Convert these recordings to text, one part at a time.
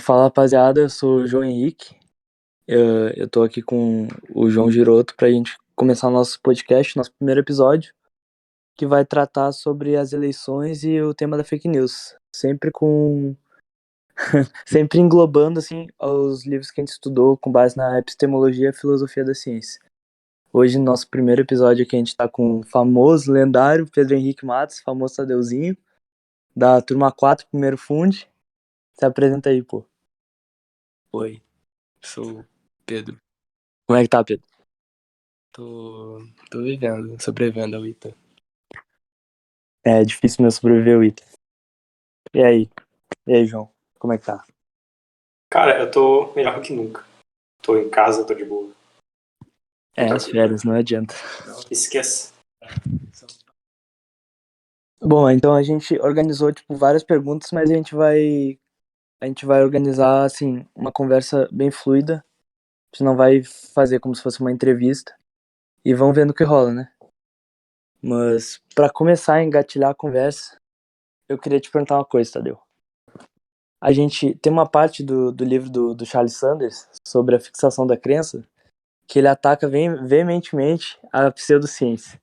Fala rapaziada, eu sou o João Henrique. Eu tô aqui com o João Giroto pra gente começar o nosso podcast, nosso primeiro episódio, que vai tratar sobre as eleições e o tema da fake news. Sempre englobando assim os livros que a gente estudou com base na epistemologia e filosofia da ciência. Hoje, no nosso primeiro episódio aqui, a gente tá com o famoso, lendário Pedro Henrique Matos, famoso Tadeuzinho, da turma 4, primeiro Fund. Se apresenta aí, pô. Oi, sou o Pedro. Como é que tá, Pedro? Tô vivendo, sobrevivendo ao ITA. É difícil mesmo sobreviver o Ita. E aí? E aí, João? Como é que tá? Cara, eu tô melhor que nunca. Tô em casa, tô de boa. É, as férias, não adianta. Esqueça. Bom, então a gente organizou, várias perguntas, mas a gente vai organizar, assim, uma conversa bem fluida. A gente não vai fazer como se fosse uma entrevista. E vamos vendo o que rola, né? Mas, pra começar a engatilhar a conversa, eu queria te perguntar uma coisa, Tadeu. A gente tem uma parte do livro do Charles Sanders sobre a fixação da crença que ele ataca veementemente a pseudociência.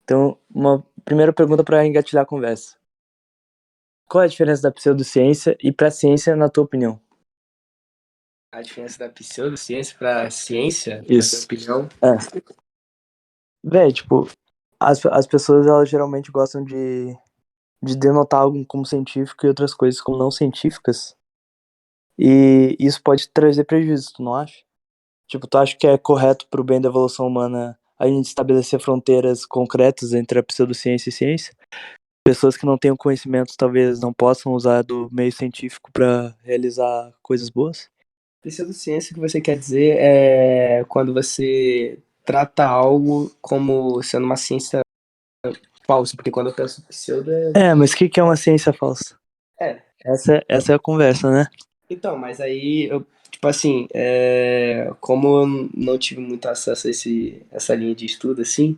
Então, uma primeira pergunta para engatilhar a conversa. Qual é a diferença da pseudociência e para a ciência, na tua opinião? A diferença da pseudociência pra ciência, Isso. na minha opinião, Véi, as pessoas, elas geralmente gostam de denotar algo como científico e outras coisas como não científicas. E isso pode trazer prejuízo, tu não acha? Tu acha que é correto pro bem da evolução humana a gente estabelecer fronteiras concretas entre a pseudociência e ciência? Pessoas que não tenham conhecimento talvez não possam usar do meio científico para realizar coisas boas? pseudociência que você quer dizer é quando você trata algo como sendo uma ciência falsa, porque quando eu penso pseudo Mas o que é uma ciência falsa? é. Essa é a conversa, né? Então, mas aí eu, tipo assim, como eu não tive muito acesso a essa linha de estudo, assim,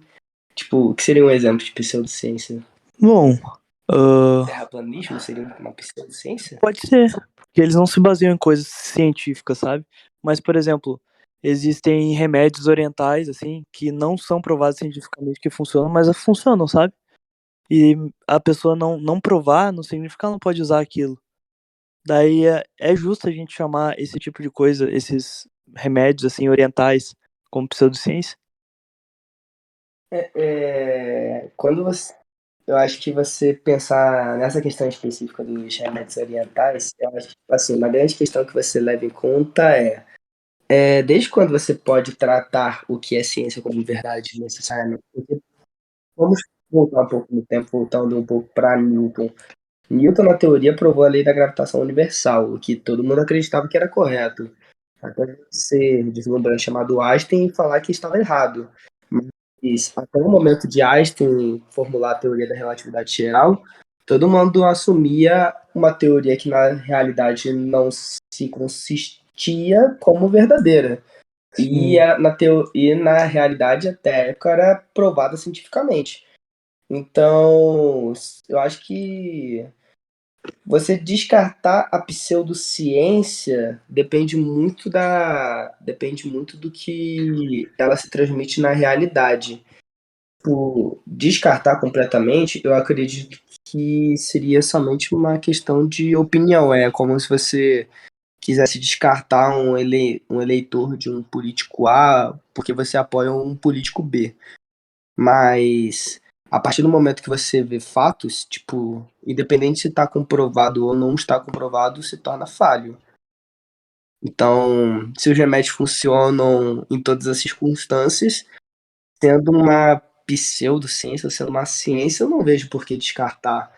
tipo, o que seria um exemplo de pseudociência? Bom, Terraplanismo seria uma pseudociência? pode ser, porque eles não se baseiam em coisas científicas, sabe? Mas, por exemplo, existem remédios orientais, assim, que não são provados cientificamente que funcionam, mas funcionam, sabe? E a pessoa não provar não significa que ela não pode usar aquilo. Daí é justo a gente chamar esse tipo de coisa, esses remédios assim orientais, como pseudociência? Quando você, eu acho que você pensar nessa questão específica dos remédios orientais, eu acho que, assim, uma grande questão que você leva em conta desde quando você pode tratar o que é ciência como verdade necessariamente. Porque vamos voltar um pouco no tempo, voltando um pouco para Newton. Newton, na teoria, provou a lei da gravitação universal, o que todo mundo acreditava que era correto. Até ser deslumbrante chamado Einstein e falar que estava errado. Mas até o momento de Einstein formular a teoria da relatividade geral, todo mundo assumia uma teoria que na realidade não se consistia como verdadeira. E na realidade, até a época, era provada cientificamente. Então, eu acho que você descartar a pseudociência depende muito do que ela se transmite na realidade. Descartar completamente, eu acredito que seria somente uma questão de opinião. É como se você quisesse descartar um eleitor de um político A porque você apoia um político B. Mas a partir do momento que você vê fatos, tipo, independente se está comprovado ou não está comprovado, se torna falho. Então, se os remédios funcionam em todas as circunstâncias, sendo uma pseudociência, sendo uma ciência, eu não vejo por que descartar.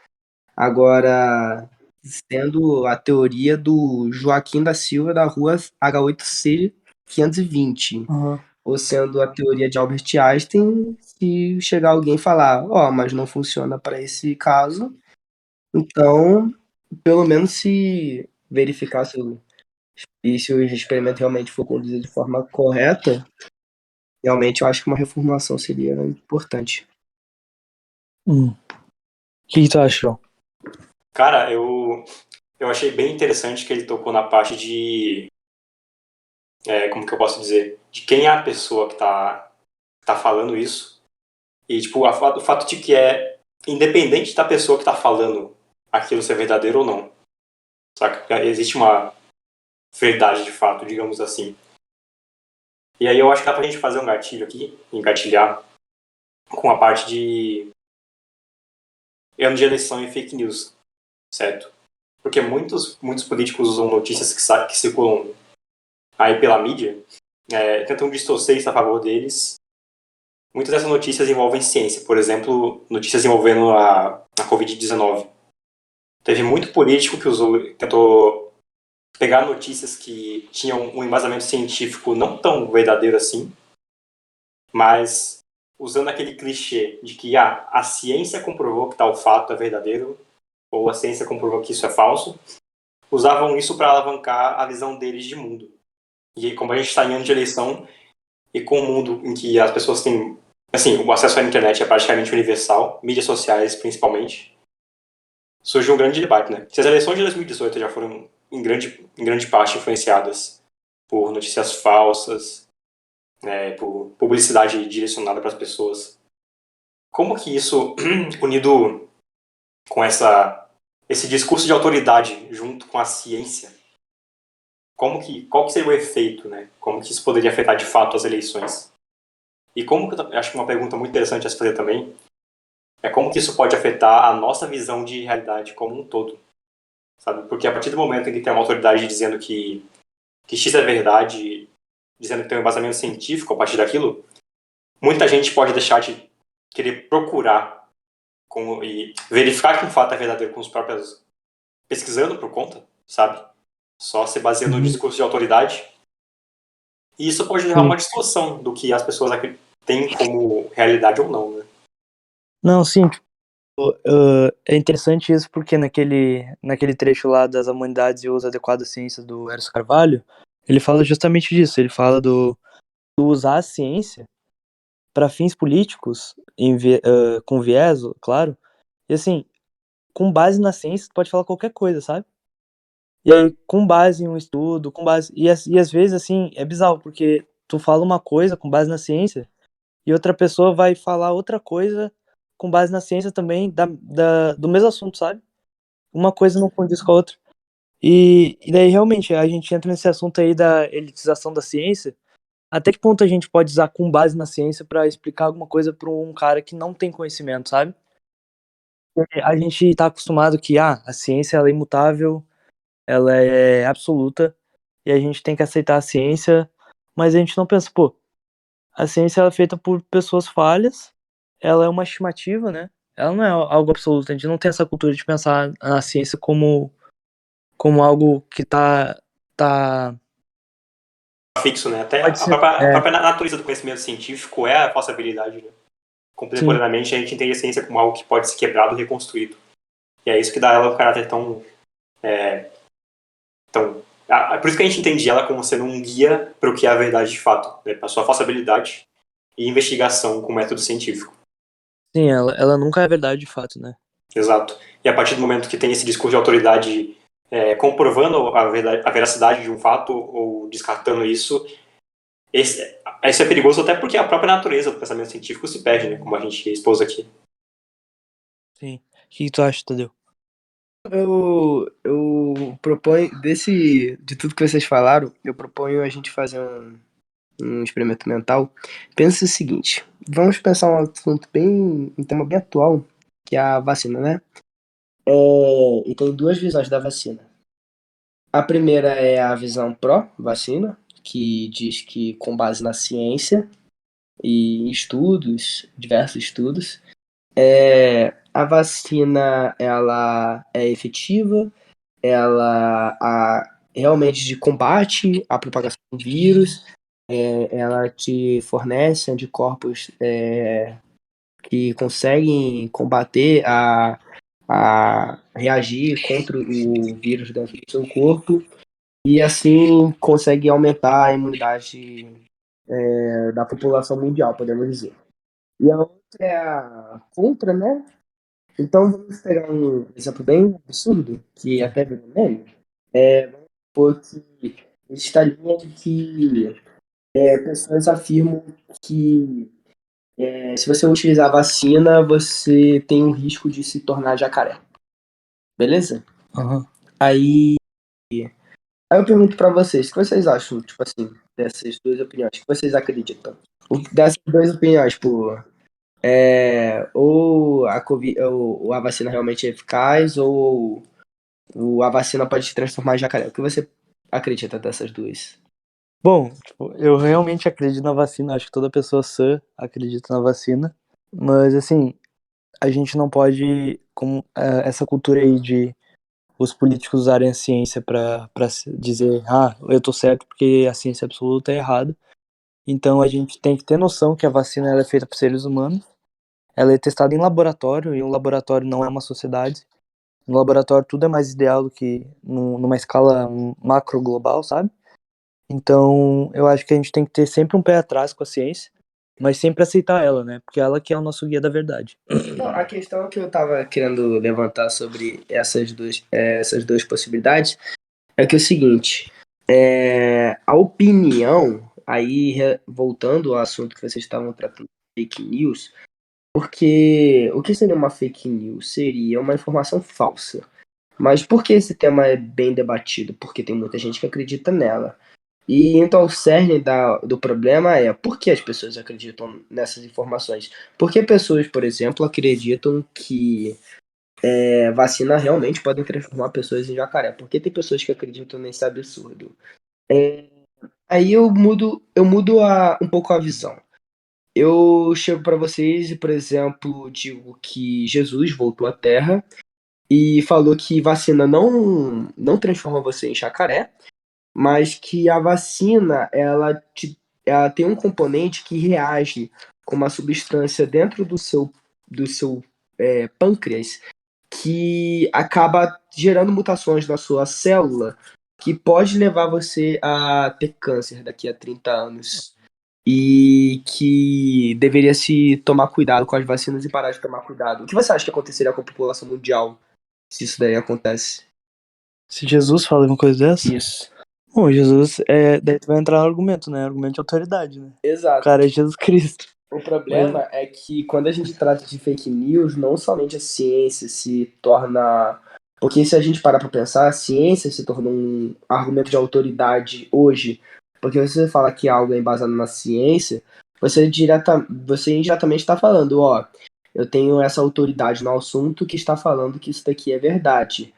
Agora, sendo a teoria do Joaquim da Silva da rua H8C 520, Uhum. ou sendo a teoria de Albert Einstein, se chegar alguém e falar, mas não funciona para esse caso, então, pelo menos se verificar se o experimento realmente for conduzido de forma correta, realmente eu acho que uma reformulação seria importante. O que tu achou? Cara, eu eu achei bem interessante que ele tocou na parte de, como que eu posso dizer, de quem é a pessoa que tá falando isso. E, tipo, o fato de que é independente da pessoa que tá falando aquilo ser verdadeiro ou não. Saca? Existe uma verdade de fato, digamos assim. E aí eu acho que dá pra gente fazer um gatilho aqui, engatilhar, com a parte de ano de eleição e fake news, certo? Porque muitos políticos usam notícias que circulam aí pela mídia, tentam distorcer isso a favor deles. Muitas dessas notícias envolvem ciência, por exemplo, notícias envolvendo a Covid-19. Teve muito político que tentou pegar notícias que tinham um embasamento científico não tão verdadeiro assim, mas usando aquele clichê de que a ciência comprovou que tal fato é verdadeiro, ou a ciência comprovou que isso é falso, usavam isso para alavancar a visão deles de mundo. E como a gente está em ano de eleição, e com um mundo em que as pessoas têm, assim, o acesso à internet é praticamente universal, mídias sociais principalmente, surgiu um grande debate, né? Se as eleições de 2018 já foram em grande parte influenciadas por notícias falsas, por publicidade direcionada para as pessoas, como que isso, unido com esse discurso de autoridade junto com a ciência, qual que seria o efeito, né? Como que isso poderia afetar de fato as eleições? E como que eu acho que uma pergunta muito interessante a se fazer também é como que isso pode afetar a nossa visão de realidade como um todo, sabe? Porque a partir do momento em que tem uma autoridade dizendo que X é verdade, dizendo que tem um embasamento científico a partir daquilo, muita gente pode deixar de querer procurar e verificar que um fato é verdadeiro com os próprios pesquisando por conta, sabe? Só se baseando no discurso de autoridade. E isso pode levar a uma distorção do que as pessoas têm como realidade ou não, né? Não, sim, tipo, é interessante isso porque naquele trecho lá das humanidades e o uso adequado da ciência do Eros Carvalho, ele fala justamente disso, ele fala do usar a ciência para fins políticos, com viés, claro, e assim, com base na ciência, tu pode falar qualquer coisa, sabe? E aí, com base em um estudo, com base. E às vezes, assim, é bizarro, porque tu fala uma coisa com base na ciência, e outra pessoa vai falar outra coisa com base na ciência também do mesmo assunto, sabe? Uma coisa não condiz com a outra. E daí, realmente, a gente entra nesse assunto aí da elitização da ciência. Até que ponto a gente pode usar com base na ciência para explicar alguma coisa para um cara que não tem conhecimento, sabe? A gente tá acostumado que a ciência ela é imutável, ela é absoluta, e a gente tem que aceitar a ciência, mas a gente não pensa, pô, a ciência ela é feita por pessoas falhas, ela é uma estimativa, né? Ela não é algo absoluto, a gente não tem essa cultura de pensar a ciência como algo que tá Fixo, né? Até pode ser, a própria natureza do conhecimento científico é a possibilidade, né? sim, Contemporaneamente, a gente entende a ciência como algo que pode ser quebrado e reconstruído. E é isso que dá ela um caráter tão... por isso que a gente entende ela como sendo um guia para o que é a verdade de fato, né? Para sua falsibilidade e investigação com método científico. sim, ela nunca é verdade de fato, né? Exato. E a partir do momento que tem esse discurso de autoridade comprovando a veracidade de um fato ou descartando isso, isso é perigoso até porque a própria natureza do pensamento científico se perde, né? Como a gente expôs aqui. Sim. O que tu acha, Tadeu? Eu proponho, de tudo que vocês falaram, eu proponho a gente fazer um experimento mental. Pensa o seguinte, vamos pensar um tema bem atual, que é a vacina, né? E tem duas visões da vacina. A primeira é a visão pró-vacina, que diz que com base na ciência e em estudos, diversos estudos, a vacina ela é efetiva, realmente combate a propagação do vírus, ela te fornece anticorpos que conseguem combater a reagir contra o vírus dentro do seu corpo e assim consegue aumentar a imunidade da população mundial, podemos dizer. E a outra é a contra, né? Então, vamos pegar um exemplo bem absurdo, que até virou meme. Vamos supor que existe a linha de que pessoas afirmam que se você utilizar a vacina, você tem um risco de se tornar jacaré. Beleza? Aham. Aí eu pergunto pra vocês, o que vocês acham, tipo assim, dessas duas opiniões? O que vocês acreditam? Dessas duas opiniões, tipo, ou a COVID, ou a vacina realmente é eficaz, ou a vacina pode te transformar em jacaré. O que você acredita dessas duas? Bom, tipo, eu realmente acredito na vacina, acho que toda pessoa sã acredita na vacina, mas assim, a gente não pode, como essa cultura aí de os políticos usarem a ciência para dizer, eu tô certo porque a ciência absoluta é errada. Então a gente tem que ter noção que a vacina ela é feita por seres humanos, ela é testada em laboratório, e um laboratório não é uma sociedade. No laboratório tudo é mais ideal do que numa escala macro global, sabe? Então eu acho que a gente tem que ter sempre um pé atrás com a ciência, mas sempre aceitar ela, né? Porque ela que é o nosso guia da verdade. Não, a questão que eu tava querendo levantar sobre essas duas possibilidades é que é o seguinte, a opinião, aí voltando ao assunto que vocês estavam tratando, fake news, porque o que seria uma fake news? Seria uma informação falsa. Mas por que esse tema é bem debatido? Porque tem muita gente que acredita nela. E então o cerne do problema é por que as pessoas acreditam nessas informações? Por que pessoas, por exemplo, acreditam que vacina realmente podem transformar pessoas em jacaré? Por que tem pessoas que acreditam nesse absurdo? Aí eu mudo um pouco a visão. Eu chego para vocês e, por exemplo, digo que Jesus voltou à Terra e falou que vacina não transforma você em jacaré, mas que a vacina ela tem um componente que reage com uma substância dentro do seu pâncreas que acaba gerando mutações na sua célula que pode levar você a ter câncer daqui a 30 anos. E que deveria se tomar cuidado com as vacinas e parar de tomar cuidado. O que você acha que aconteceria com a população mundial se isso daí acontece? Se Jesus fala uma coisa dessa, Isso. bom, Jesus daí tu vai entrar no argumento, né? Argumento de autoridade, né? O Exato. cara é Jesus Cristo. O Mas problema é que quando a gente trata de fake news, não somente a ciência se torna. Porque se a gente parar para pensar, a ciência se tornou um argumento de autoridade hoje. Porque se você fala que algo é embasado na ciência, você indiretamente está falando, ó, eu tenho essa autoridade no assunto que está falando que isso daqui é verdade.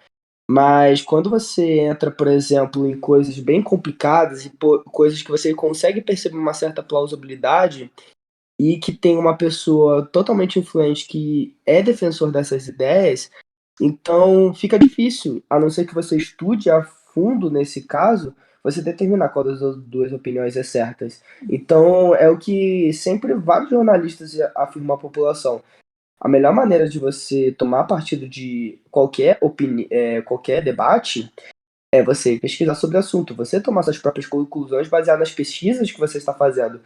Mas quando você entra, por exemplo, em coisas bem complicadas e coisas que você consegue perceber uma certa plausibilidade e que tem uma pessoa totalmente influente que é defensor dessas ideias, então fica difícil, a não ser que você estude a fundo nesse caso, você determinar qual das duas opiniões é certas. Então é o que sempre vários jornalistas afirmam à população. A melhor maneira de você tomar partido de qualquer debate é você pesquisar sobre o assunto, você tomar suas próprias conclusões baseadas nas pesquisas que você está fazendo.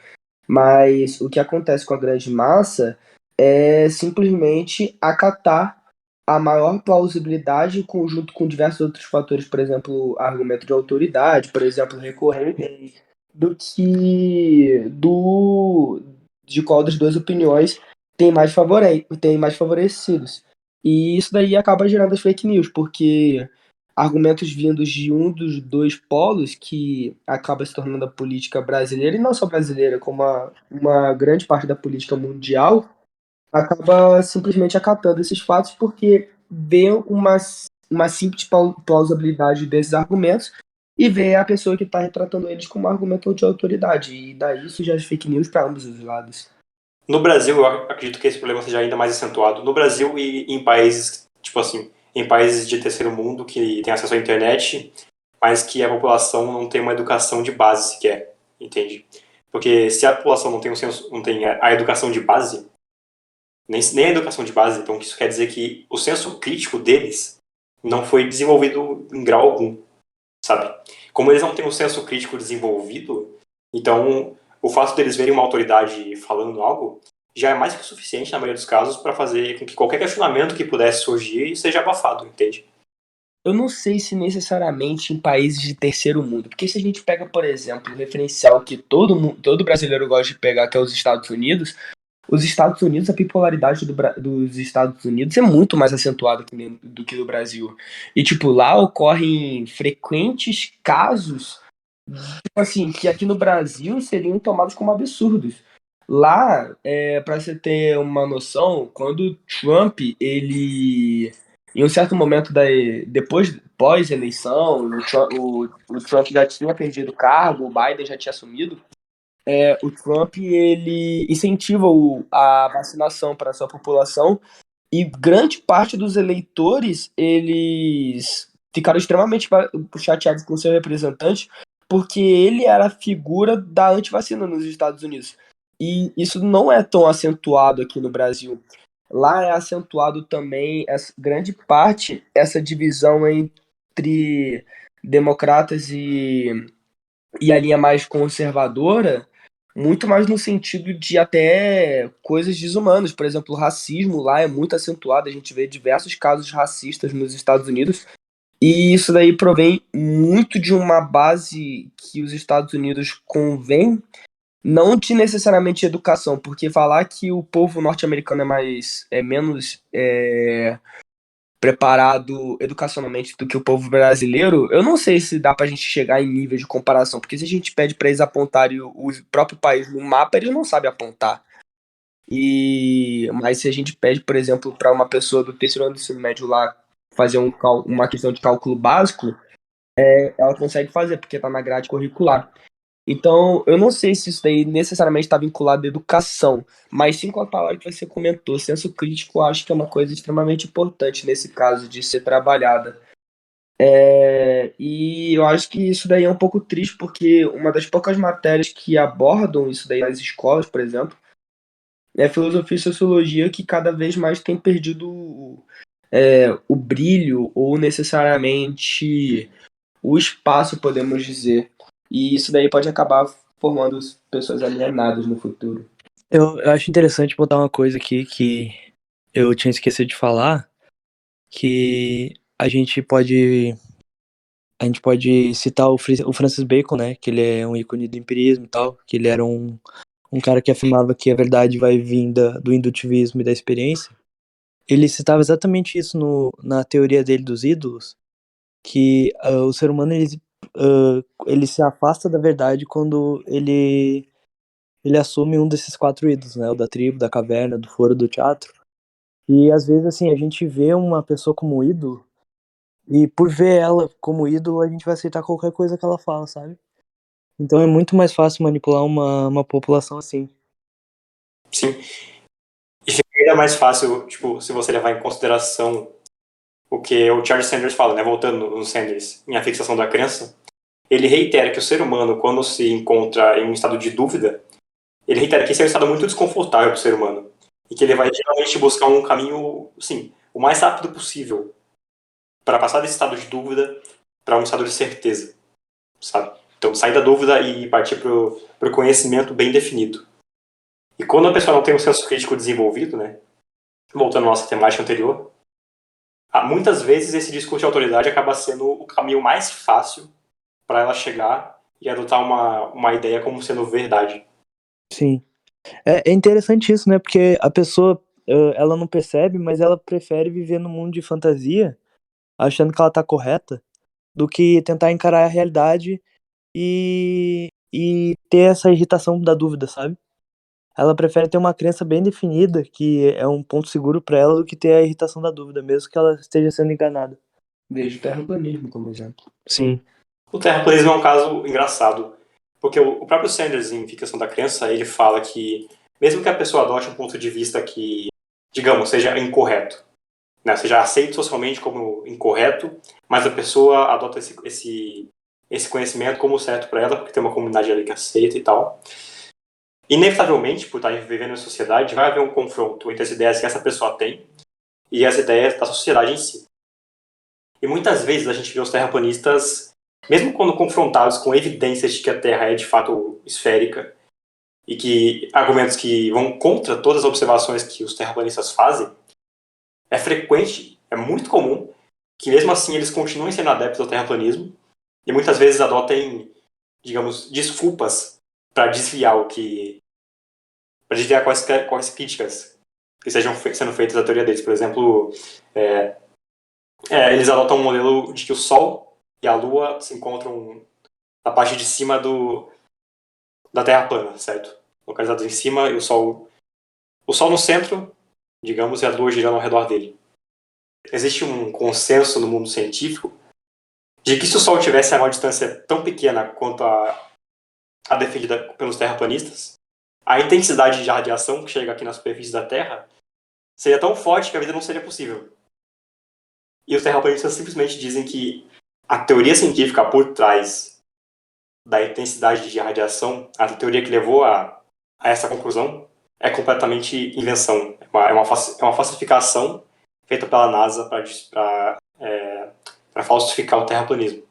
Mas o que acontece com a grande massa é simplesmente acatar a maior plausibilidade em conjunto com diversos outros fatores, por exemplo, argumento de autoridade, por exemplo, recorrente, do que de qual das duas opiniões tem mais favorecidos. E isso daí acaba gerando as fake news, porque argumentos vindos de um dos dois polos que acaba se tornando a política brasileira, e não só brasileira, como uma grande parte da política mundial, acaba simplesmente acatando esses fatos porque vê uma simples plausibilidade desses argumentos e vê a pessoa que está retratando eles como um argumento de autoridade. E daí isso já é fake news para ambos os lados. No Brasil, eu acredito que esse problema seja ainda mais acentuado. No Brasil e em países, tipo assim, em países de terceiro mundo que têm acesso à internet, mas que a população não tem uma educação de base sequer, entende? Porque se a população não tem não tem a educação de base, nem a educação de base, então isso quer dizer que o senso crítico deles não foi desenvolvido em grau algum, sabe? Como eles não têm o senso crítico desenvolvido, então o fato deles verem uma autoridade falando algo já é mais que o suficiente, na maioria dos casos, para fazer com que qualquer questionamento que pudesse surgir seja abafado, entende? Eu não sei se necessariamente em países de terceiro mundo, porque se a gente pega, por exemplo, o referencial que todo brasileiro gosta de pegar, que é os Estados Unidos, a bipolaridade dos Estados Unidos é muito mais acentuada do que do Brasil. E, tipo, lá ocorrem frequentes casos, tipo assim, que aqui no Brasil seriam tomados como absurdos. Lá, para você ter uma noção, quando o Trump, ele, em um certo momento depois, pós-eleição, o Trump já tinha perdido o cargo, o Biden já tinha assumido, o Trump, ele incentiva a vacinação para a sua população e grande parte dos eleitores, eles ficaram extremamente chateados com o seu representante porque ele era a figura da antivacina nos Estados Unidos. E isso não é tão acentuado aqui no Brasil. Lá é acentuado também, grande parte, essa divisão entre democratas e a linha mais conservadora, muito mais no sentido de até coisas desumanas. Por exemplo, o racismo lá é muito acentuado, a gente vê diversos casos racistas nos Estados Unidos, e isso daí provém muito de uma base que os Estados Unidos convém, não de necessariamente educação, porque falar que o povo norte-americano é menos preparado educacionalmente do que o povo brasileiro, eu não sei se dá pra gente chegar em nível de comparação, porque se a gente pede pra eles apontarem o próprio país no mapa, eles não sabem apontar. Mas se a gente pede, por exemplo, para uma pessoa do terceiro ano do ensino médio lá fazer uma questão de cálculo básico, ela consegue fazer, porque está na grade curricular. Então, eu não sei se isso daí necessariamente está vinculado à educação, mas sim com a palavra que você comentou, senso crítico, eu acho que é uma coisa extremamente importante nesse caso de ser trabalhada. E eu acho que isso daí é um pouco triste, porque uma das poucas matérias que abordam isso daí nas escolas, por exemplo, é filosofia e sociologia, que cada vez mais tem perdido o brilho ou necessariamente o espaço, podemos dizer. E isso daí pode acabar formando pessoas alienadas no futuro. Eu acho interessante botar uma coisa aqui que eu tinha esquecido de falar, que a gente pode citar o Francis Bacon, né, que ele é um ícone do empirismo e tal, que ele era um cara que afirmava que a verdade vai vir do indutivismo e da experiência. Ele citava exatamente isso na teoria dele dos ídolos, que o ser humano ele se afasta da verdade quando ele assume um desses quatro ídolos, né, o da tribo, da caverna, do foro, do teatro. E às vezes assim, a gente vê uma pessoa como ídolo e por ver ela como ídolo, a gente vai aceitar qualquer coisa que ela fala, sabe? Então é muito mais fácil manipular uma população assim. Sim. E fica ainda mais fácil, tipo, se você levar em consideração o que o Charles Sanders fala, né? Voltando no Sanders, em A Fixação da Crença, ele reitera que o ser humano, quando se encontra em um estado de dúvida, ele reitera que esse é um estado muito desconfortável para o ser humano. E que ele vai geralmente buscar um caminho, assim, o mais rápido possível para passar desse estado de dúvida para um estado de certeza, sabe? Então, sair da dúvida e partir para o conhecimento bem definido. E quando a pessoa não tem um senso crítico desenvolvido, né? Voltando à nossa temática anterior, muitas vezes esse discurso de autoridade acaba sendo o caminho mais fácil para ela chegar e adotar uma ideia como sendo verdade. Sim. É interessante isso, né? Porque a pessoa, ela não percebe, mas ela prefere viver num mundo de fantasia, achando que ela tá correta, do que tentar encarar a realidade e ter essa irritação da dúvida, sabe? Ela prefere ter uma crença bem definida, que é um ponto seguro pra ela, do que ter a irritação da dúvida, mesmo que ela esteja sendo enganada. Vejo o terraplanismo como exemplo. Sim. O terraplanismo é um caso engraçado, porque o próprio Sanders, em Fixação da Crença, ele fala que, mesmo que a pessoa adote um ponto de vista que, digamos, seja incorreto, né, seja aceito socialmente como incorreto, mas a pessoa adota esse conhecimento como certo para ela, porque tem uma comunidade ali que aceita e tal. Inevitavelmente, por estar vivendo em sociedade, vai haver um confronto entre as ideias que essa pessoa tem e as ideias da sociedade em si. E muitas vezes a gente vê os terraplanistas, mesmo quando confrontados com evidências de que a Terra é de fato esférica e que argumentos que vão contra todas as observações que os terraplanistas fazem, é frequente, é muito comum, que mesmo assim eles continuem sendo adeptos ao terraplanismo e muitas vezes adotem, digamos, desculpas para desviar para desviar quais críticas que sejam sendo feitas à teoria deles. Por exemplo, eles adotam um modelo de que o Sol e a Lua se encontram na parte de cima da Terra plana, certo? Localizados em cima e o Sol no centro, digamos, e a Lua girando ao redor dele. Existe um consenso no mundo científico de que se o Sol tivesse a uma distância tão pequena quanto a defendida pelos terraplanistas, a intensidade de radiação que chega aqui na superfície da Terra seria tão forte que a vida não seria possível. E os terraplanistas simplesmente dizem que a teoria científica por trás da intensidade de radiação, a teoria que levou a essa conclusão, é completamente invenção. É uma falsificação feita pela NASA para falsificar o terraplanismo.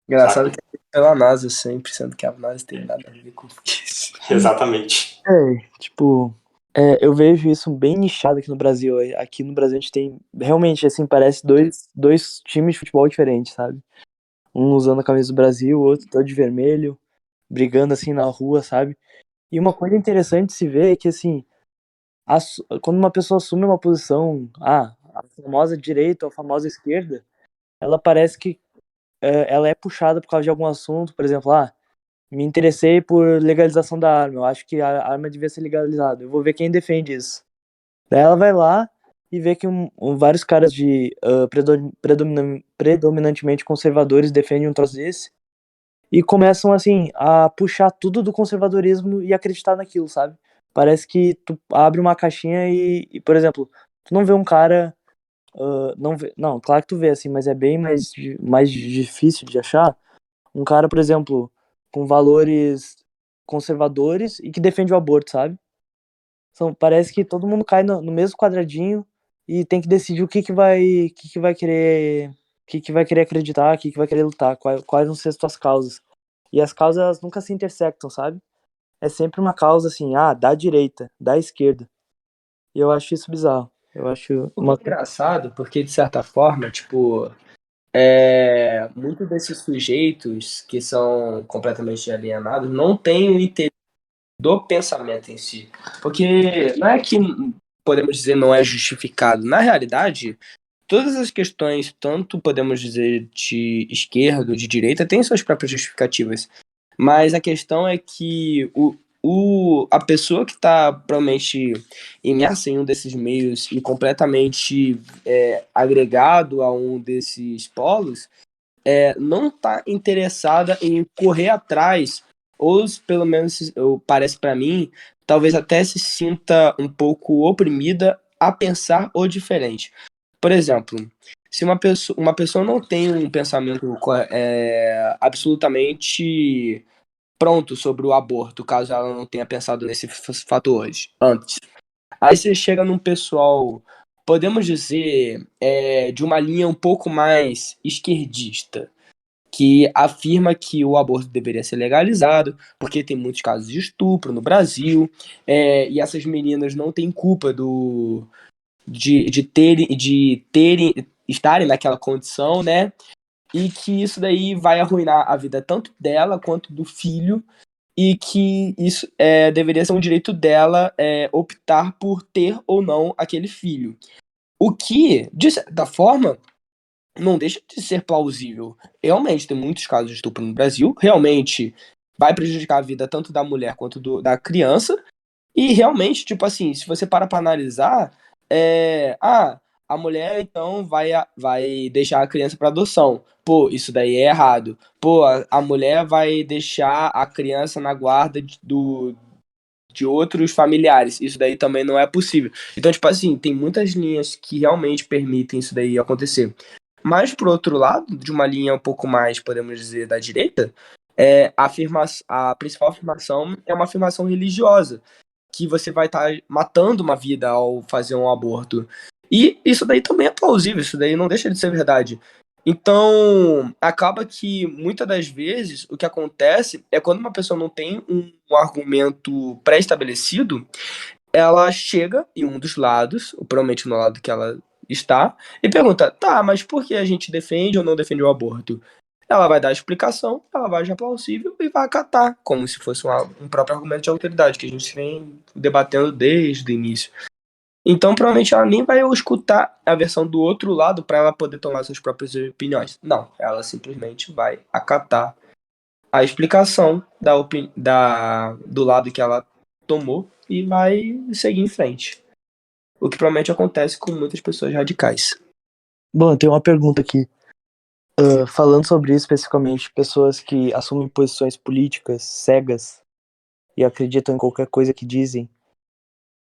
Engraçado Saca? que é pela NASA sempre, sendo que a NASA tem nada a ver com isso. Exatamente. Tipo, eu vejo isso bem nichado aqui no Brasil. Aqui no Brasil a gente tem, realmente, assim, parece dois times de futebol diferentes, sabe? Um usando a camisa do Brasil, o outro todo de vermelho, brigando, assim, na rua, sabe? E uma coisa interessante de se ver é que, assim, quando uma pessoa assume uma posição, a famosa direita ou a famosa esquerda, ela parece que ela é puxada por causa de algum assunto, por exemplo, me interessei por legalização da arma, eu acho que a arma devia ser legalizada, eu vou ver quem defende isso. Daí ela vai lá e vê que vários caras de predominantemente conservadores defendem um troço desse e começam, assim, a puxar tudo do conservadorismo e acreditar naquilo, sabe? Parece que tu abre uma caixinha e por exemplo, tu não vê um cara não, não, claro que tu vê, assim, mas é bem mais difícil de achar. Um cara, por exemplo, com valores conservadores e que defende o aborto, sabe? Parece que todo mundo cai no mesmo quadradinho e tem que decidir o que vai querer, que vai querer acreditar, o que vai querer lutar, quais vão ser as tuas causas. E as causas elas nunca se intersectam, sabe? É sempre uma causa assim, da direita, da esquerda. E eu acho isso bizarro. Eu acho O que é engraçado, porque de certa forma, tipo, muitos desses sujeitos que são completamente alienados não têm o interesse do pensamento em si. Porque não é que podemos dizer não é justificado. Na realidade, todas as questões, tanto podemos dizer de esquerda ou de direita, têm suas próprias justificativas. Mas a questão é que a pessoa que está provavelmente imersa em um desses meios e completamente agregado a um desses polos, não está interessada em correr atrás, ou pelo menos parece para mim, talvez até se sinta um pouco oprimida a pensar o diferente. Por exemplo, se uma pessoa não tem um pensamento absolutamente pronto sobre o aborto, caso ela não tenha pensado nesses fatores antes. Aí você chega num pessoal, podemos dizer, de uma linha um pouco mais esquerdista, que afirma que o aborto deveria ser legalizado, porque tem muitos casos de estupro no Brasil, e essas meninas não têm culpa de estarem naquela condição, né? E que isso daí vai arruinar a vida tanto dela quanto do filho, e que isso deveria ser um direito dela optar por ter ou não aquele filho. O que, de certa forma, não deixa de ser plausível. Realmente, tem muitos casos de estupro no Brasil, realmente vai prejudicar a vida tanto da mulher quanto da criança, e realmente, tipo assim, se você para analisar, a mulher então vai deixar a criança para adoção. Pô, isso daí é errado. Pô, a mulher vai deixar a criança na guarda de outros familiares. Isso daí também não é possível. Então, tipo assim, tem muitas linhas que realmente permitem isso daí acontecer. Mas, por outro lado, de uma linha um pouco mais, podemos dizer, da direita, a principal afirmação é uma afirmação religiosa, que você vai estar matando uma vida ao fazer um aborto. E isso daí também é plausível, isso daí não deixa de ser verdade. Então, acaba que muitas das vezes o que acontece é quando uma pessoa não tem um argumento pré-estabelecido, ela chega em um dos lados, ou provavelmente no lado que ela está, e pergunta: tá, mas por que a gente defende ou não defende o aborto? Ela vai dar a explicação, ela vai achar plausível e vai acatar, como se fosse um próprio argumento de autoridade, que a gente vem debatendo desde o início. Então, provavelmente ela nem vai escutar a versão do outro lado para ela poder tomar suas próprias opiniões. Não, ela simplesmente vai acatar a explicação do lado que ela tomou e vai seguir em frente. O que provavelmente acontece com muitas pessoas radicais. Bom, eu tenho uma pergunta aqui. Falando sobre isso especificamente, pessoas que assumem posições políticas cegas e acreditam em qualquer coisa que dizem,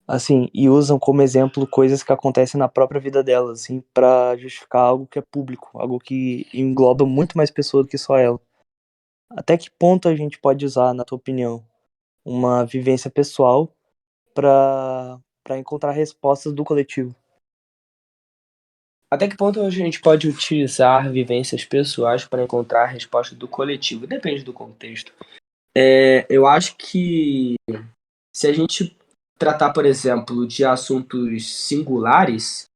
assim, e usam como exemplo coisas que acontecem na própria vida delas, assim, para justificar algo que é público, algo que engloba muito mais pessoas do que só ela. Até que ponto a gente pode usar, na tua opinião, uma vivência pessoal para encontrar respostas do coletivo? Até que ponto a gente pode utilizar vivências pessoais para encontrar a resposta do coletivo? Depende do contexto. Eu acho que se a gente tratar, por exemplo, de assuntos singulares,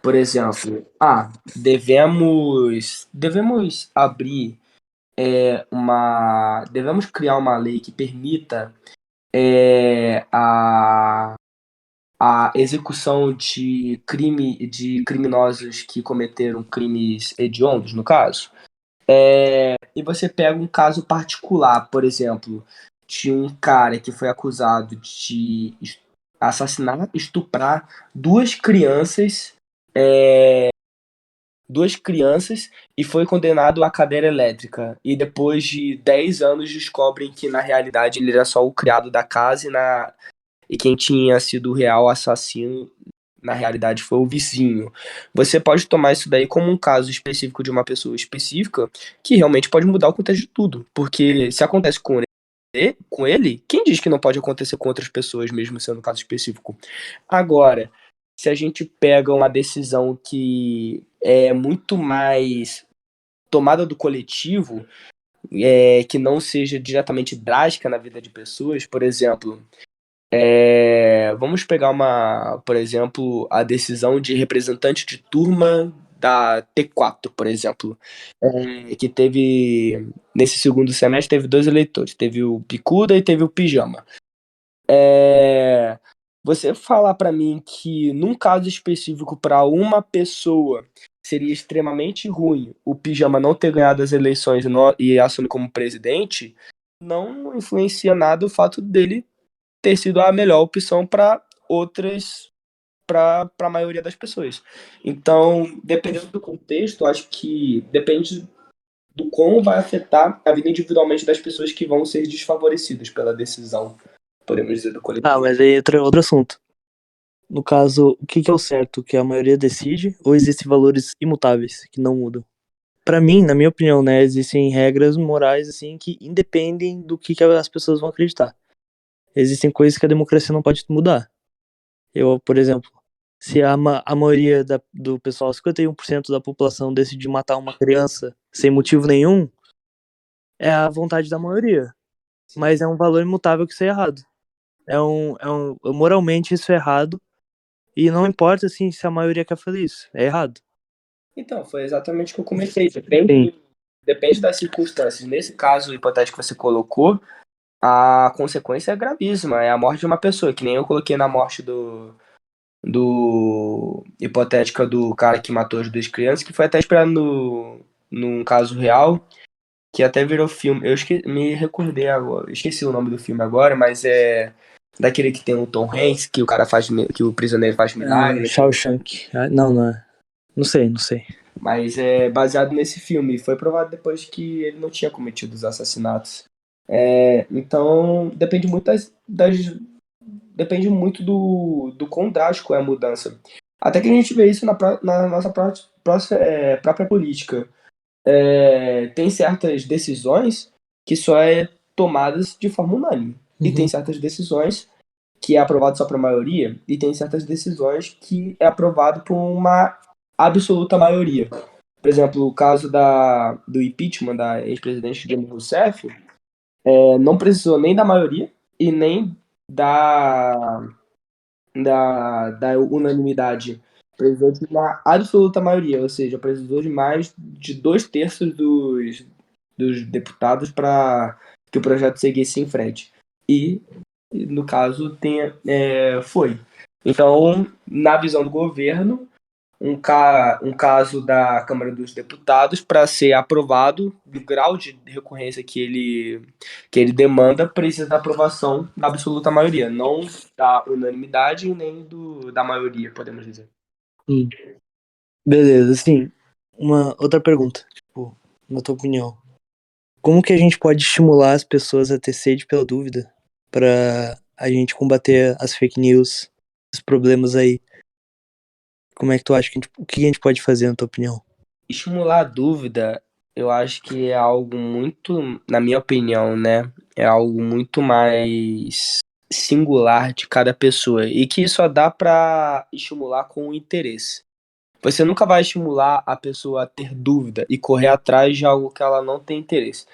por exemplo, devemos abrir devemos criar uma lei que permita é, a, a execução de criminosos que cometeram crimes hediondos, no caso. E você pega um caso particular, por exemplo, de um cara que foi acusado de assassinar, estuprar duas crianças e foi condenado à cadeira elétrica. E depois de 10 anos descobrem que na realidade ele era só o criado da casa e quem tinha sido o real assassino na realidade foi o vizinho. Você pode tomar isso daí como um caso específico de uma pessoa específica que realmente pode mudar o contexto de tudo. Porque se acontece com ele, quem diz que não pode acontecer com outras pessoas, mesmo sendo um caso específico? Agora, se a gente pega uma decisão que é muito mais tomada do coletivo, que não seja diretamente drástica na vida de pessoas, por exemplo, vamos pegar por exemplo, a decisão de representante de turma da T4, por exemplo, que teve, nesse segundo semestre, teve dois eleitores, teve o Picuda e teve o Pijama. Você falar para mim que num caso específico para uma pessoa seria extremamente ruim o Pijama não ter ganhado as eleições e assumir como presidente, não influencia nada o fato dele ter sido a melhor opção para outras, para a maioria das pessoas. Então, dependendo do contexto, acho que depende do como vai afetar a vida individualmente das pessoas que vão ser desfavorecidas pela decisão, podemos dizer, do coletivo. Mas aí entra outro assunto. No caso, o que é o certo? Que a maioria decide ou existem valores imutáveis que não mudam? Pra mim, na minha opinião, né, existem regras morais assim que independem do que as pessoas vão acreditar. Existem coisas que a democracia não pode mudar. Por exemplo, se a maioria do pessoal, 51% da população decidir matar uma criança sem motivo nenhum, é a vontade da maioria. Mas é um valor imutável que isso é errado. Moralmente isso é errado. E não importa assim, se a maioria quer fazer isso. É errado. Então, foi exatamente o que eu comentei. Depende das circunstâncias. Nesse caso hipotético que você colocou, a consequência é gravíssima. É a morte de uma pessoa, que nem eu coloquei na morte do hipotética do cara que matou as duas crianças, que foi até esperado num caso real, que até virou filme. Me recordei agora, esqueci o nome do filme agora, mas é daquele que tem o Tom Hanks, que o cara faz, que o prisioneiro faz milagre. Shawshank. Não é. Não sei. Mas é baseado nesse filme. Foi provado depois que ele não tinha cometido os assassinatos. Então, depende muito depende muito do quão drástico é a mudança. Até que a gente vê isso na nossa própria política. Tem certas decisões que só é tomadas de forma unânime. E tem certas decisões que é aprovado só por maioria, e tem certas decisões que é aprovado por uma absoluta maioria. Por exemplo, o caso do impeachment da ex-presidente Dilma Rousseff, não precisou nem da maioria e nem da, da unanimidade. Precisou de uma absoluta maioria, ou seja, precisou de mais de 2/3 dos deputados para que o projeto seguisse em frente. E, no caso, foi. Então, na visão do governo, um caso da Câmara dos Deputados, para ser aprovado, do grau de recorrência que ele demanda, precisa da aprovação da absoluta maioria, não da unanimidade nem da maioria, podemos dizer. Sim. Beleza, assim, uma outra pergunta, tipo, na tua opinião. Como que a gente pode estimular as pessoas a ter sede pela dúvida pra a gente combater as fake news, os problemas aí? Como é que tu acha que o que a gente pode fazer, na tua opinião? Estimular a dúvida, eu acho que é algo muito, na minha opinião, né? É algo muito mais singular de cada pessoa e que só dá para estimular com o interesse. Você nunca vai estimular a pessoa a ter dúvida e correr atrás de algo que ela não tem interesse.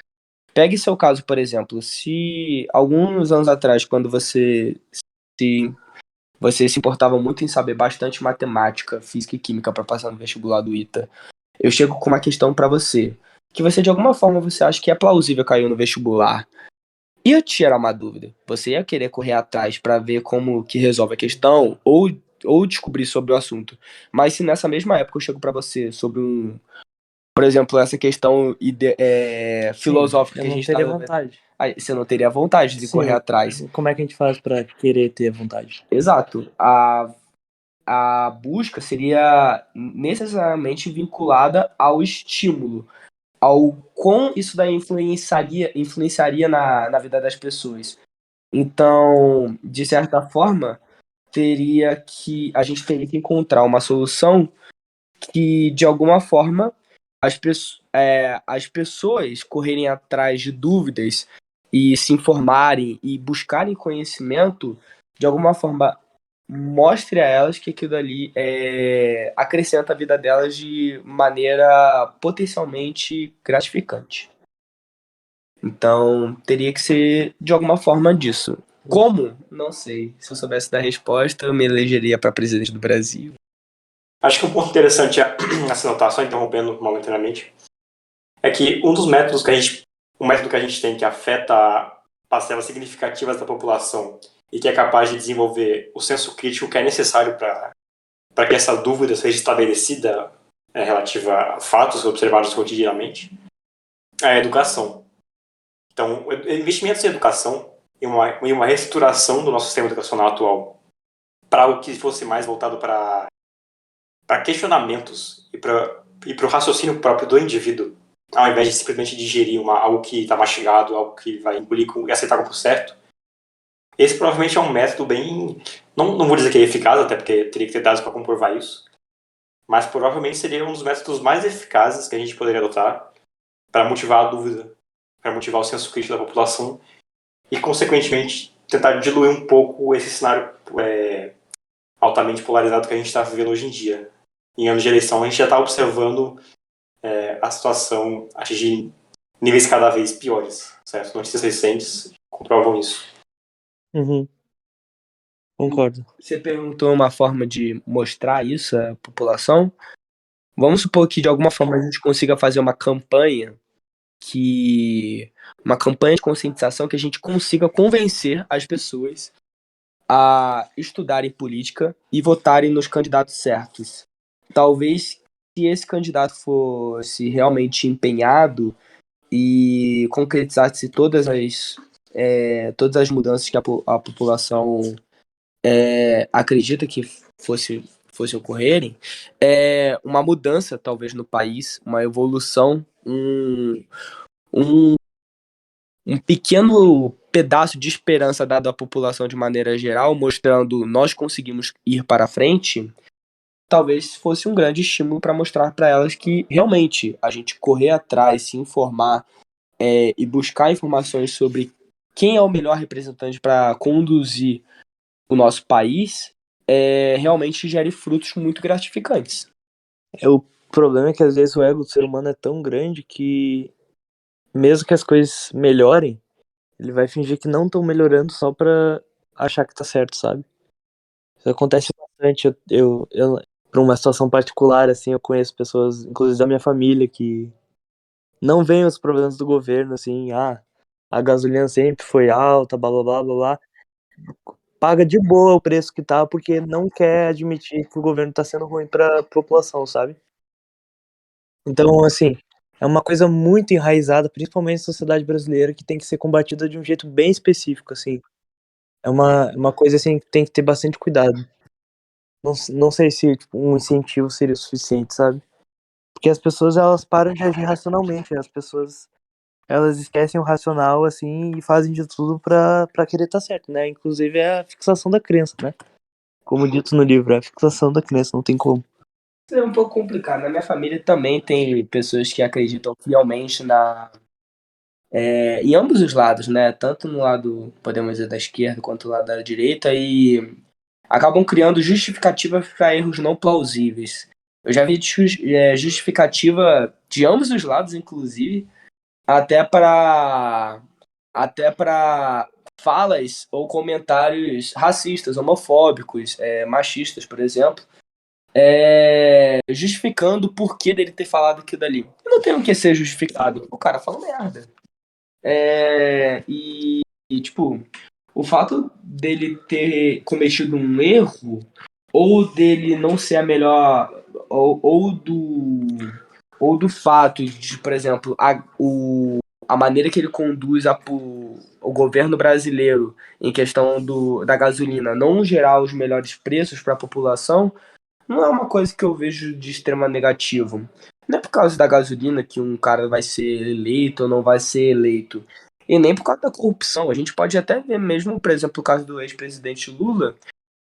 Pegue seu caso, por exemplo, se alguns anos atrás, quando se, você se importava muito em saber bastante matemática, física e química para passar no vestibular do ITA, eu chego com uma questão para você, que você de alguma forma você acha que é plausível cair no vestibular, ia te gerar uma dúvida. Você ia querer correr atrás para ver como que resolve a questão ou descobrir sobre o assunto. Mas se nessa mesma época eu chego para você sobre por exemplo, essa questão filosófica eu que a não gente teria está vendo, vontade. aí você não teria vontade de correr Sim, atrás. como é que a gente faz pra querer ter vontade? Exato. A busca seria necessariamente vinculada ao estímulo, ao quão isso daí influenciaria na vida das pessoas. Então, de certa forma, a gente teria que encontrar uma solução que, de alguma forma, as pessoas correrem atrás de dúvidas e se informarem e buscarem conhecimento, de alguma forma, mostre a elas que aquilo ali acrescenta a vida delas de maneira potencialmente gratificante. Então, teria que ser de alguma forma disso. Como? Não sei. Se eu soubesse da resposta, eu me elegeria para presidente do Brasil. Acho que um ponto interessante a se notar, só interrompendo momentaneamente, é que o método que a gente tem que afeta parcelas significativas da população e que é capaz de desenvolver o senso crítico que é necessário para que essa dúvida seja estabelecida relativa a fatos observados cotidianamente, é a educação. Então, investimentos em educação e uma reestruturação do nosso sistema educacional atual para algo que fosse mais voltado para questionamentos e para o raciocínio próprio do indivíduo, ao invés de simplesmente digerir algo que está mastigado, algo que vai engolir e aceitar como certo. Esse provavelmente é um método bem... Não vou dizer que é eficaz, até porque teria que ter dados para comprovar isso, mas provavelmente seria um dos métodos mais eficazes que a gente poderia adotar para motivar a dúvida, para motivar o senso crítico da população e, consequentemente, tentar diluir um pouco esse cenário altamente polarizado que a gente está vivendo hoje em dia. Em anos de eleição, a gente já está observando a situação atingir níveis cada vez piores, certo? Notícias recentes comprovam isso. Uhum. Concordo. Você perguntou uma forma de mostrar isso à população. Vamos supor que de alguma forma a gente consiga fazer uma campanha de conscientização que a gente consiga convencer as pessoas a estudarem política e votarem nos candidatos certos. Talvez se esse candidato fosse realmente empenhado e concretizasse todas as mudanças que a população acredita que fosse ocorrerem, uma mudança talvez no país, uma evolução, um, um pequeno pedaço de esperança dado à população de maneira geral, mostrando nós conseguimos ir para frente, talvez fosse um grande estímulo para mostrar para elas que realmente a gente correr atrás, se informar e buscar informações sobre quem é o melhor representante para conduzir o nosso país realmente gere frutos muito gratificantes. Eu problema é que às vezes o ego do ser humano é tão grande que, mesmo que as coisas melhorem, ele vai fingir que não estão melhorando só pra achar que tá certo, sabe? Isso acontece bastante. Pra uma situação particular, assim, eu conheço pessoas, inclusive da minha família, que não veem os problemas do governo, assim, a gasolina sempre foi alta, blá blá blá blá blá. Paga de boa o preço que tá, porque não quer admitir que o governo tá sendo ruim pra população, sabe? Então, assim, é uma coisa muito enraizada, principalmente na sociedade brasileira, que tem que ser combatida de um jeito bem específico, assim. É uma coisa, assim, que tem que ter bastante cuidado. Não sei se, tipo, um incentivo seria o suficiente, sabe? Porque as pessoas, elas param de agir racionalmente, as pessoas, elas esquecem o racional, assim, e fazem de tudo pra querer estar certo, né? Inclusive é a fixação da crença, né? Como dito no livro, é a fixação da crença, não tem como. Isso é um pouco complicado. Na minha família também tem pessoas que acreditam fielmente em ambos os lados, né? Tanto no lado, podemos dizer, da esquerda quanto no lado da direita, e acabam criando justificativas para erros não plausíveis. Eu já vi justificativa de ambos os lados, inclusive, até para até para falas ou comentários racistas, homofóbicos, machistas, por exemplo, justificando o porquê dele ter falado aquilo dali. Eu não tenho que ser justificado. O cara falou merda. Tipo, o fato dele ter cometido um erro, ou dele não ser a melhor, ou do fato de, por exemplo, a maneira que ele conduz o governo brasileiro em questão da gasolina não gerar os melhores preços para a população, não é uma coisa que eu vejo de extrema negativo. Não é por causa da gasolina que um cara vai ser eleito ou não vai ser eleito. E nem por causa da corrupção. A gente pode até ver mesmo, por exemplo, o caso do ex-presidente Lula,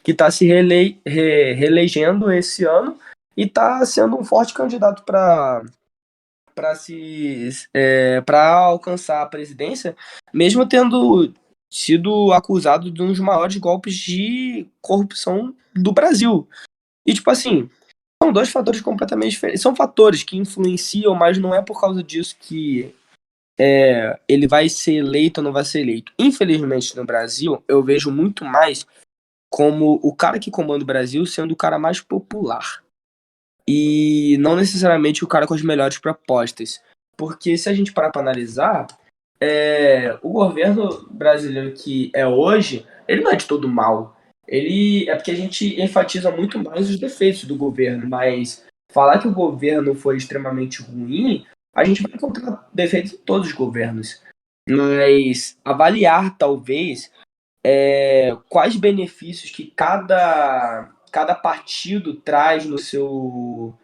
que está se reelegendo esse ano e está sendo um forte candidato para alcançar a presidência, mesmo tendo sido acusado de um dos maiores golpes de corrupção do Brasil. E tipo assim, são dois fatores completamente diferentes. São fatores que influenciam, mas não é por causa disso que ele vai ser eleito ou não vai ser eleito. Infelizmente, no Brasil, eu vejo muito mais como o cara que comanda o Brasil sendo o cara mais popular. E não necessariamente o cara com as melhores propostas. Porque se a gente parar para analisar, o governo brasileiro que é hoje, ele não é de todo mal. Ele é porque a gente enfatiza muito mais os defeitos do governo, mas falar que o governo foi extremamente ruim, a gente vai encontrar defeitos em todos os governos. Mas avaliar, talvez, quais benefícios que cada partido traz no seu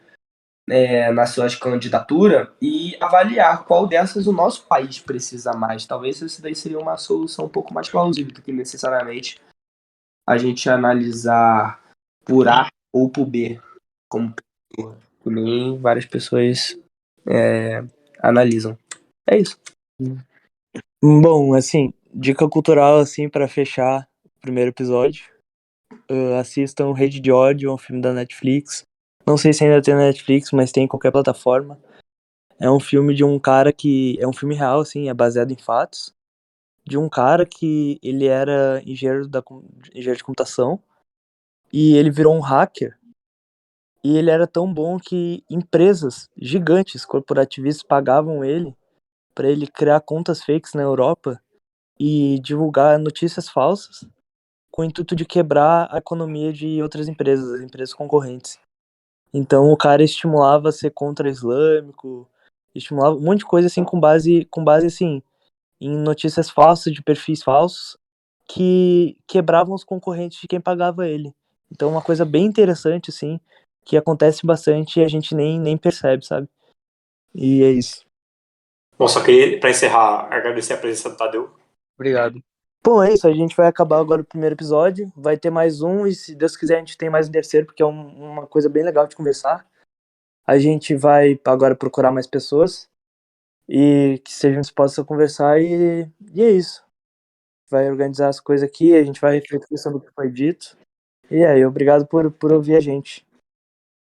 na sua candidatura e avaliar qual dessas o nosso país precisa mais. Talvez isso daí seria uma solução um pouco mais plausível do que necessariamente a gente analisar por A ou por B, como pessoa, que nem várias pessoas analisam. É isso. Bom, assim, dica cultural, assim, pra fechar o primeiro episódio. Assistam Rede de Ódio, é um filme da Netflix. Não sei se ainda tem na Netflix, mas tem em qualquer plataforma. É um filme de um cara que... É um filme real, assim, é baseado em fatos. De um cara que ele era engenheiro de computação. E ele virou um hacker. E ele era tão bom que empresas gigantes, corporativistas, pagavam ele para ele criar contas fakes na Europa e divulgar notícias falsas com o intuito de quebrar a economia de outras empresas, as empresas concorrentes. Então o cara estimulava a ser contra-islâmico, estimulava um monte de coisa assim com base assim em notícias falsas de perfis falsos que quebravam os concorrentes de quem pagava ele. Então uma coisa bem interessante assim, que acontece bastante e a gente nem percebe, sabe? E é isso. Bom, só queria, para encerrar, agradecer a presença do Tadeu. Obrigado. Bom, é isso. A gente vai acabar agora o primeiro episódio. Vai ter mais um, e se Deus quiser, a gente tem mais um terceiro, porque é uma coisa bem legal de conversar. A gente vai agora procurar mais pessoas e que sejam dispostas a conversar, e é isso. Vai organizar as coisas aqui, a gente vai refletir sobre o que foi dito. E aí, obrigado por ouvir a gente.